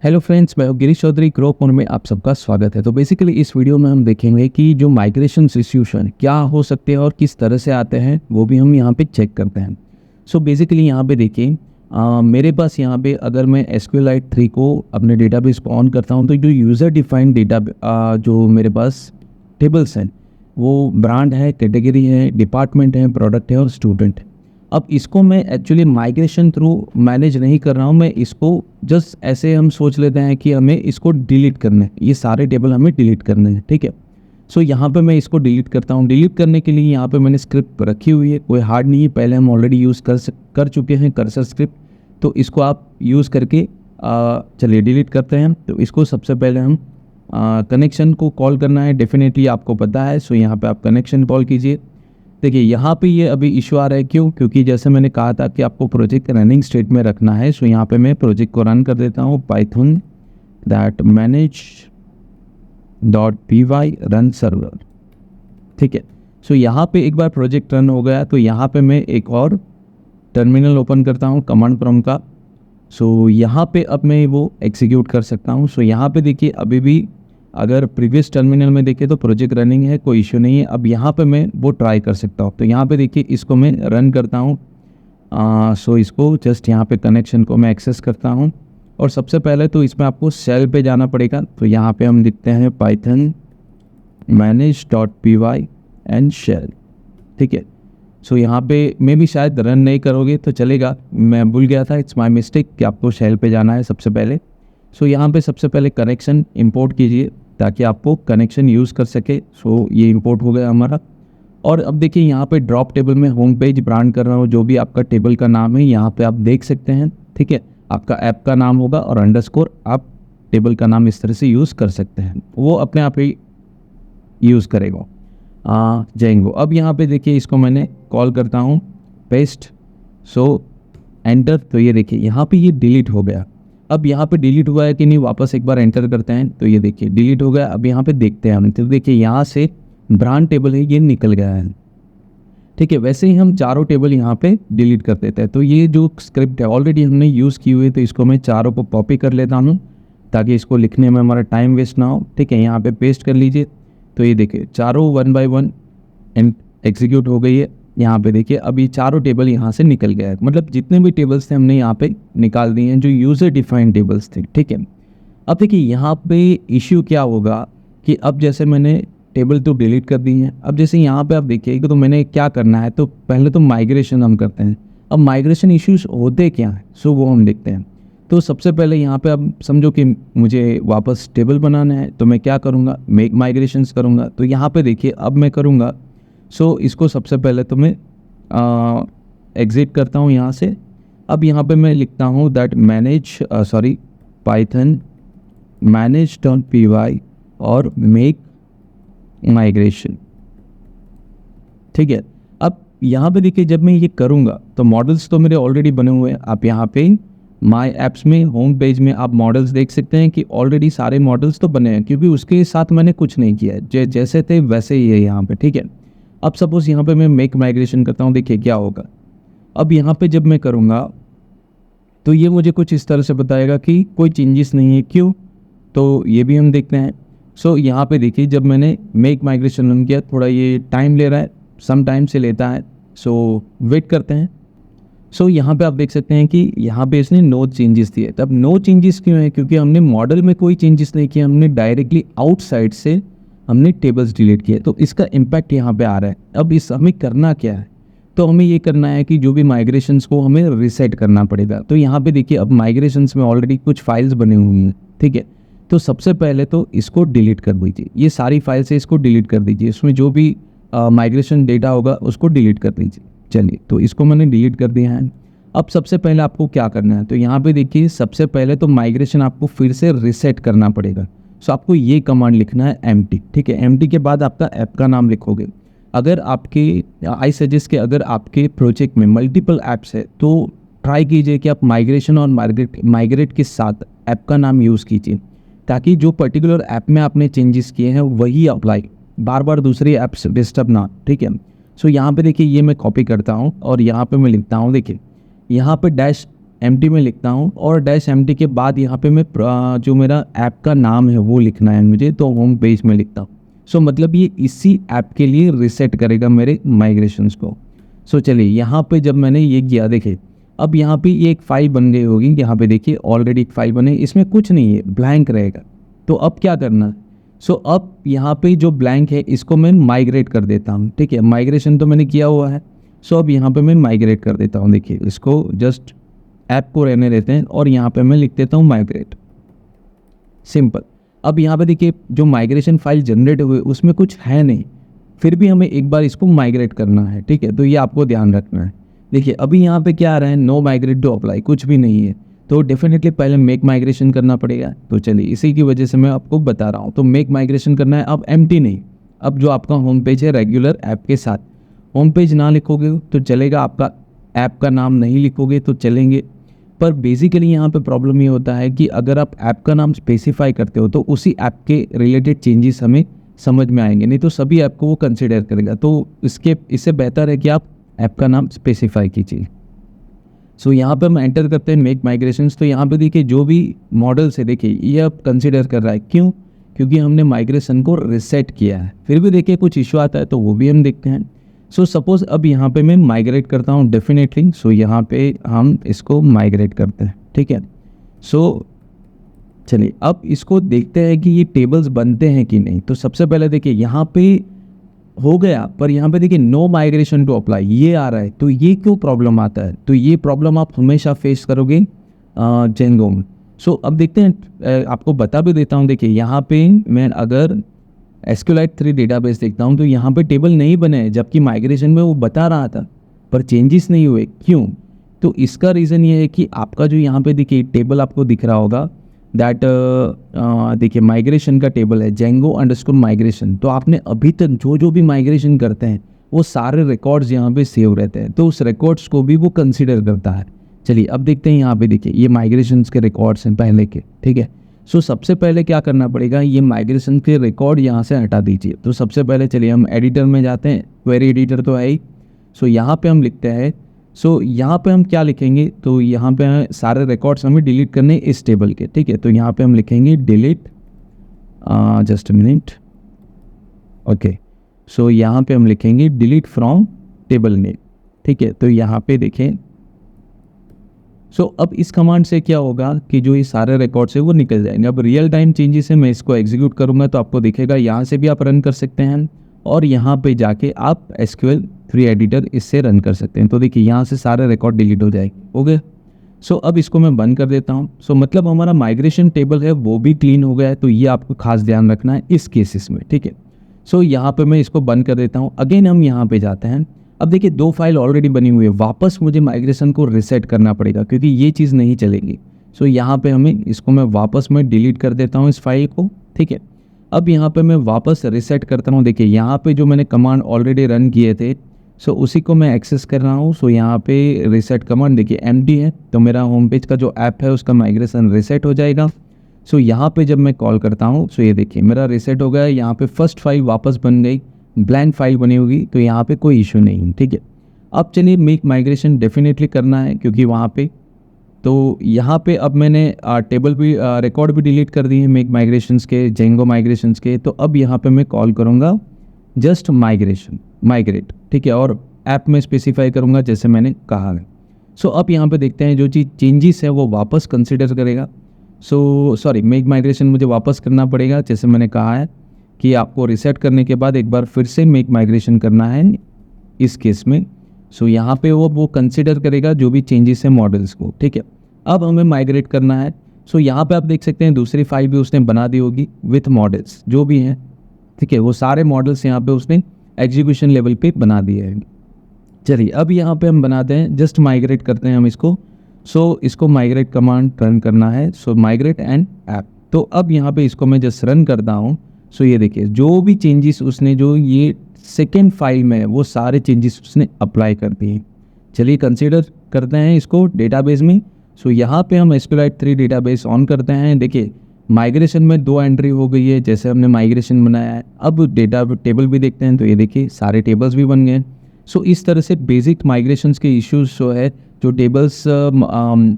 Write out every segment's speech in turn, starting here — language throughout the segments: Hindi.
हेलो फ्रेंड्स, मैं गिरीश चौधरी ग्रोपोन में आप सबका स्वागत है। तो बेसिकली इस वीडियो में हम देखेंगे कि जो माइग्रेशन इश्यूशन क्या हो सकते हैं और किस तरह से आते हैं, वो भी हम यहाँ पे चेक करते हैं। सो बेसिकली यहाँ पे देखिए, मेरे पास यहाँ पे अगर मैं SQLite 3 को अपने डेटाबेस को ऑन करता हूँ तो जो यूज़र डिफाइंड डेटा जो मेरे पास टेबल्स हैं वो ब्रांड है, कैटेगरी है, डिपार्टमेंट है, प्रोडक्ट है और स्टूडेंट है। अब इसको मैं एक्चुअली माइग्रेशन थ्रू मैनेज नहीं कर रहा हूँ, मैं इसको जस्ट ऐसे हम सोच लेते हैं कि हमें इसको डिलीट करना है, ये सारे टेबल हमें डिलीट करने हैं, ठीक है। सो यहाँ पे मैं इसको डिलीट करता हूँ। डिलीट करने के लिए यहाँ पे मैंने स्क्रिप्ट रखी हुई है, कोई हार्ड नहीं है, पहले हम ऑलरेडी यूज़ कर चुके हैं कर्सर स्क्रिप्ट, तो इसको आप यूज़ करके चलिए डिलीट करते हैं। तो इसको सबसे पहले हम कनेक्शन को कॉल करना है, डेफिनेटली आपको पता है। सो यहाँ पर आप कनेक्शन कॉल कीजिए। देखिए यहाँ पे ये अभी इशू आ रहा है, क्यों? क्योंकि जैसे मैंने कहा था कि आपको प्रोजेक्ट रनिंग स्टेट में रखना है। सो यहाँ पे मैं प्रोजेक्ट को रन कर देता हूँ, Python that manage.py run server, ठीक है। सो यहाँ पे एक बार प्रोजेक्ट रन हो गया तो यहाँ पे मैं एक और टर्मिनल ओपन करता हूँ कमांड प्रॉम्प्ट का। सो यहाँ पे अब मैं वो एग्जीक्यूट कर सकता हूँ। सो यहाँ पे देखिए अभी भी अगर प्रीवियस टर्मिनल में देखें तो प्रोजेक्ट रनिंग है, कोई इशू नहीं है। अब यहाँ पे मैं वो ट्राई कर सकता हूँ। तो यहाँ पे देखिए इसको मैं रन करता हूँ। सो इसको जस्ट यहाँ पे कनेक्शन को मैं एक्सेस करता हूँ और सबसे पहले तो इसमें आपको शेल पे जाना पड़ेगा। तो यहाँ पे हम लिखते हैं पाइथन manage.py एंड शेल, ठीक है। सो यहाँ पे मैं भी शायद रन नहीं करोगे तो चलेगा, मैं भूल गया था, इट्स माई मिस्टेक कि आपको शेल पे जाना है सबसे पहले। सो यहाँ पे सबसे पहले कनेक्शन इंपोर्ट कीजिए ताकि आपको कनेक्शन यूज़ कर सके। सो ये इंपोर्ट हो गया हमारा। और अब देखिए यहाँ पे ड्रॉप टेबल में होम पेज ब्रांड कर रहा हूँ, जो भी आपका टेबल का नाम है यहाँ पे आप देख सकते हैं, ठीक है। आपका ऐप का नाम होगा और अंडरस्कोर आप टेबल का नाम इस तरह से यूज़ कर सकते हैं, वो अपने आप ही यूज़ करेगा जाएंगे। अब यहाँ पे देखिए इसको मैंने कॉल करता हूँ पेस्ट, सो एंटर। तो ये देखिए यहाँ पे ये डिलीट हो गया। अब यहाँ पे डिलीट हुआ है कि नहीं, वापस एक बार एंटर करते हैं तो ये देखिए डिलीट हो गया। अब यहाँ पे देखते हैं हम, तो देखिए यहाँ से ब्रांड टेबल है ये निकल गया है, ठीक है। वैसे ही हम चारों टेबल यहाँ पे डिलीट कर देते हैं। तो ये जो स्क्रिप्ट है ऑलरेडी हमने यूज़ की हुई है, तो इसको मैं चारों को कॉपी कर लेता हूँ ताकि इसको लिखने में हमारा टाइम वेस्ट ना हो, ठीक है। यहाँ पे पेस्ट कर लीजिए। तो ये देखिए चारों 1 बाय 1 एग्जीक्यूट हो गई है। यहाँ पे देखिए अभी चारों टेबल यहाँ से निकल गया है, मतलब जितने भी टेबल्स थे हमने यहाँ पे निकाल दिए हैं जो यूज़र डिफाइंड टेबल्स थे, ठीक है। अब देखिए यहाँ पे इश्यू क्या होगा कि अब जैसे मैंने टेबल तो डिलीट कर दी है, अब जैसे यहाँ पे आप देखिएगा तो मैंने क्या करना है, तो पहले तो माइग्रेशन हम करते हैं। अब माइग्रेशन इश्यूज होते क्या हैं, सो वो हम देखते हैं। तो सबसे पहले यहाँ पे अब समझो कि मुझे वापस टेबल बनाना है, तो मैं क्या करूँगा, मेक माइग्रेशंस करूँगा। तो यहाँ पे देखिए अब मैं करूँगा, सो इसको सबसे पहले तो मैं एग्ज़िट करता हूँ यहाँ से। अब यहाँ पे मैं लिखता हूँ दैट पाइथन manage.py और मेक माइग्रेशन, ठीक है। अब यहाँ पे देखिए जब मैं ये करूँगा तो मॉडल्स तो मेरे ऑलरेडी बने हुए हैं। आप यहाँ पे माई ऐप्स में होम पेज में आप मॉडल्स देख सकते हैं कि ऑलरेडी सारे मॉडल्स तो बने हैं, क्योंकि उसके साथ मैंने कुछ नहीं किया है, जैसे थे वैसे ही है यहाँ पे, ठीक है। अब सपोज़ यहाँ पे मैं मेक माइग्रेशन करता हूँ, देखिए क्या होगा। अब यहाँ पे जब मैं करूँगा तो ये मुझे कुछ इस तरह से बताएगा कि कोई चेंजेस नहीं है, क्यों? तो ये भी हम देखते हैं। सो यहाँ पे देखिए जब मैंने मेक माइग्रेशन रन किया, थोड़ा ये टाइम ले रहा है, सम टाइम से लेता है, सो वेट करते हैं। सो यहाँ पे आप देख सकते हैं कि यहाँ पे इसने नो चेंजेस दिए। तब नो चेंजेस क्यों है? क्योंकि हमने मॉडल में कोई चेंजेस नहीं किया, हमने डायरेक्टली आउटसाइड से हमने टेबल्स डिलीट किए, तो इसका इम्पैक्ट यहाँ पे आ रहा है। अब इस हमें करना क्या है, तो हमें ये करना है कि जो भी माइग्रेशंस को हमें रीसेट करना पड़ेगा। तो यहाँ पे देखिए अब माइग्रेशंस में ऑलरेडी कुछ फाइल्स बनी हुई हैं, ठीक है। तो सबसे पहले तो इसको डिलीट कर दीजिए, ये सारी फाइल्स है इसको डिलीट कर दीजिए, इसमें जो भी माइग्रेशन डेटा होगा उसको डिलीट कर दीजिए। चलिए तो इसको मैंने डिलीट कर दिया है। अब सबसे पहले आपको क्या करना है, तो यहाँ पे देखिए सबसे पहले तो माइग्रेशन आपको फिर से रीसेट करना पड़ेगा। सो आपको ये कमांड लिखना है empty, ठीक है। empty के बाद आपका ऐप का नाम लिखोगे। अगर आपके आई सजेस्ट कि अगर आपके प्रोजेक्ट में मल्टीपल ऐप्स है तो ट्राई कीजिए कि आप माइग्रेशन और माइग्रेट के साथ ऐप का नाम यूज़ कीजिए, ताकि जो पर्टिकुलर ऐप में आपने चेंजेस किए हैं वही अप्लाई, बार बार दूसरी ऐप्स डिस्टर्ब ना, ठीक है। सो यहाँ पे देखिए ये मैं कॉपी करता हूँ और यहाँ पे मैं लिखता हूँ, देखिए यहाँ पे एम्प्टी में लिखता हूँ और डैश एम्प्टी के बाद यहाँ पे मैं जो मेरा ऐप का नाम है वो लिखना है मुझे, तो होम पेज में लिखता हूँ। सो मतलब ये इसी ऐप के लिए रीसेट करेगा मेरे माइग्रेशंस को। सो चलिए यहाँ पे जब मैंने ये किया, देखिए अब यहाँ पे ये एक फाइल बन गई होगी। यहाँ पे देखिए ऑलरेडी एक फाइल बने, इसमें कुछ नहीं है, ब्लैंक रहेगा। तो अब क्या करना है, सो अब यहाँ पे जो ब्लैंक है इसको मैं माइग्रेट कर देता हूँ। ठीक है, माइग्रेशन तो मैंने किया हुआ है। सो अब यहाँ पे मैं माइग्रेट कर देता हूँ। देखिए इसको जस्ट ऐप को रहने देते हैं और यहाँ पे मैं लिख देता हूँ माइग्रेट, सिंपल। अब यहाँ पे देखिए जो माइग्रेशन फाइल जनरेट हुए उसमें कुछ है नहीं, फिर भी हमें एक बार इसको माइग्रेट करना है। ठीक है, तो ये आपको ध्यान रखना है। देखिए अभी यहाँ पे क्या आ रहा है, नो माइग्रेट टू अप्लाई, कुछ भी नहीं है, तो डेफिनेटली पहले मेक माइग्रेशन करना पड़ेगा। तो चलिए इसी की वजह से मैं आपको बता रहा हूँ। तो मेक माइग्रेशन करना है, अब एम्प्टी नहीं, अब जो आपका होम पेज है रेगुलर ऐप के साथ, होम पेज ना लिखोगे तो चलेगा, आपका ऐप का नाम नहीं लिखोगे तो चलेंगे। पर बेसिकली यहाँ पे प्रॉब्लम ये होता है कि अगर आप ऐप का नाम स्पेसिफाई करते हो तो उसी ऐप के रिलेटेड चेंजेस हमें समझ में आएंगे, नहीं तो सभी ऐप को वो कंसिडर करेगा। तो इससे बेहतर है कि आप ऐप का नाम स्पेसिफाई कीजिए। सो यहाँ पे हम एंटर करते हैं मेक माइग्रेशंस। तो यहाँ पे देखिए जो भी मॉडल्स है, देखिए ये अब कंसिडर कर रहा है, क्यों? क्योंकि हमने माइग्रेशन को रिसेट किया है। फिर भी देखिए कुछ इशू आता है तो वो भी हम देखते हैं। सो सपोज अब यहाँ पे मैं माइग्रेट करता हूँ डेफिनेटली। सो यहाँ पे हम इसको माइग्रेट करते हैं। ठीक है, सो चलिए अब इसको देखते हैं कि ये टेबल्स बनते हैं कि नहीं। तो सबसे पहले देखिए यहाँ पे हो गया, पर यहाँ पे देखिए नो माइग्रेशन टू अप्लाई ये आ रहा है। तो ये क्यों प्रॉब्लम आता है? तो ये प्रॉब्लम आप हमेशा फेस करोगे जेंगो में। सो अब देखते हैं, आपको बता भी देता हूँ। देखिए यहाँ पे मैं अगर SQLite 3 डेटाबेस देखता हूँ तो यहाँ पे टेबल नहीं बने हैं, जबकि माइग्रेशन में वो बता रहा था, पर चेंजेस नहीं हुए। क्यों? तो इसका रीज़न ये है कि आपका जो यहाँ पे देखिए टेबल आपको दिख रहा होगा, दैट देखिए माइग्रेशन का टेबल है Django_migration। तो आपने अभी तक जो भी माइग्रेशन करते हैं वो सारे रिकॉर्ड्स यहाँ पे सेव रहते हैं, तो उस रिकॉर्ड्स को भी वो कंसिडर करता है। चलिए अब देखते हैं, यहाँ पे देखिए ये माइग्रेशंस के रिकॉर्ड्स हैं पहले के। ठीक है, सो सबसे पहले क्या करना पड़ेगा, ये माइग्रेशन के रिकॉर्ड यहाँ से हटा दीजिए। तो सबसे पहले चलिए हम एडिटर में जाते हैं, क्वेरी एडिटर तो है ही। सो यहाँ पे हम लिखते हैं, सो यहाँ पे हम क्या लिखेंगे, तो यहाँ पे सारे रिकॉर्ड्स हमें डिलीट करने इस टेबल के। ठीक है, तो यहाँ पे हम लिखेंगे डिलीट, जस्ट मिनट, ओके। सो यहाँ पे हम लिखेंगे डिलीट फ्रॉम टेबल नेम। ठीक है, तो यहाँ पे देखें। सो अब इस कमांड से क्या होगा कि जो ये सारे रिकॉर्ड्स है वो निकल जाएंगे। अब रियल टाइम चेंजेस है, मैं इसको एग्जीक्यूट करूँगा तो आपको दिखेगा, यहाँ से भी आप रन कर सकते हैं और यहाँ पे जाके आप SQL 3 एडिटर इससे रन कर सकते हैं। तो देखिए यहाँ से सारे रिकॉर्ड डिलीट हो जाएंगे। हो गया। सो अब इसको मैं बंद कर देता हूँ। सो मतलब हमारा माइग्रेशन टेबल है वो भी क्लीन हो गया है। तो ये आपको खास ध्यान रखना है इस केसेस में। ठीक है, सो यहाँ पे मैं इसको बंद कर देता हूँ। अगेन हम यहाँ पे जाते हैं। अब देखिए 2 फाइल ऑलरेडी बनी हुई है, वापस मुझे माइग्रेशन को रिसेट करना पड़ेगा क्योंकि ये चीज़ नहीं चलेगी। सो यहाँ पे हमें इसको मैं वापस में डिलीट कर देता हूँ इस फाइल को। ठीक है, अब यहाँ पे मैं वापस रिसेट करता हूँ। देखिए यहाँ पे जो मैंने कमांड ऑलरेडी रन किए थे, सो उसी को मैं एक्सेस कर रहा हूँ। सो यहाँ पे रिसेट कमांड देखिए एम्प्टी है, तो मेरा होम पेज का जो ऐप है उसका माइग्रेशन रिसेट हो जाएगा। सो यहाँ पे जब मैं कॉल करता हूँ, सो ये देखिए मेरा रिसेट हो गया। यहाँ पे फर्स्ट फाइल वापस बन गई, ब्लैंक फाइल बनी होगी, तो यहाँ पे कोई इशू नहीं है। ठीक है, अब चलिए मेक माइग्रेशन डेफिनेटली करना है क्योंकि वहाँ पे, तो यहाँ पे अब मैंने टेबल भी रिकॉर्ड भी डिलीट कर दिए मेक माइग्रेशंस के, जेंगो माइग्रेशंस के। तो अब यहाँ पे मैं कॉल करूँगा जस्ट माइग्रेट। ठीक है, और ऐप में स्पेसिफाई करूँगा जैसे मैंने कहा है। सो अब यहाँ पे देखते हैं जो चीज़ चेंजेस है वो वापस कंसिडर करेगा। सो सॉरी, मेक माइग्रेशन मुझे वापस करना पड़ेगा जैसे मैंने कहा है कि आपको रिसेट करने के बाद एक बार फिर से मेक माइग्रेशन करना है इस केस में। सो यहाँ पे वो कंसिडर करेगा जो भी चेंजेस है मॉडल्स को। ठीक है, अब हमें माइग्रेट करना है। सो यहाँ पे आप देख सकते हैं दूसरी फाइल भी उसने बना दी होगी विथ मॉडल्स जो भी हैं। ठीक है, वो सारे मॉडल्स यहाँ पे उसने एग्जीक्यूशन लेवल पे बना दिए हैं। चलिए अब यहाँ पे हम बनाते हैं, जस्ट माइग्रेट करते हैं हम इसको। सो इसको माइग्रेट कमांड रन करना है, सो माइग्रेट एंड ऐप। तो अब यहाँ पे इसको मैं जस्ट रन करता हूँ। सो ये देखिए जो भी चेंजेस उसने जो ये सेकेंड फाइल में वो सारे चेंजेस उसने अप्लाई कर दिए। चलिए कंसीडर करते हैं इसको डेटाबेस में। सो यहाँ पे हम SQLite 3 डेटाबेस ऑन करते हैं। देखिए माइग्रेशन में 2 एंट्री हो गई है जैसे हमने माइग्रेशन बनाया है। अब डेटा टेबल भी देखते हैं, तो ये देखिए सारे टेबल्स भी बन गए। सो इस तरह से बेसिक माइग्रेशंस के इश्यूज जो है, जो टेबल्स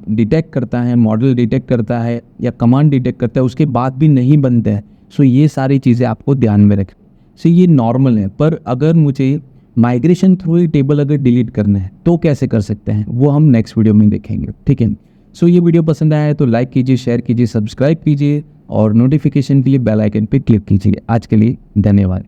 डिटेक्ट करता है, मॉडल डिटेक्ट करता है या कमांड डिटेक्ट करता है, उसके बाद भी नहीं बनते हैं। सो ये सारी चीज़ें आपको ध्यान में रखें। सो ये नॉर्मल है, पर अगर मुझे माइग्रेशन थ्रू ही टेबल अगर डिलीट करना है तो कैसे कर सकते हैं, वो हम नेक्स्ट वीडियो में देखेंगे, ठीक है। सो ये वीडियो पसंद आया है तो लाइक कीजिए, शेयर कीजिए, सब्सक्राइब कीजिए और नोटिफिकेशन के लिए बेल आइकन पे क्लिक कीजिए। आज के लिए धन्यवाद।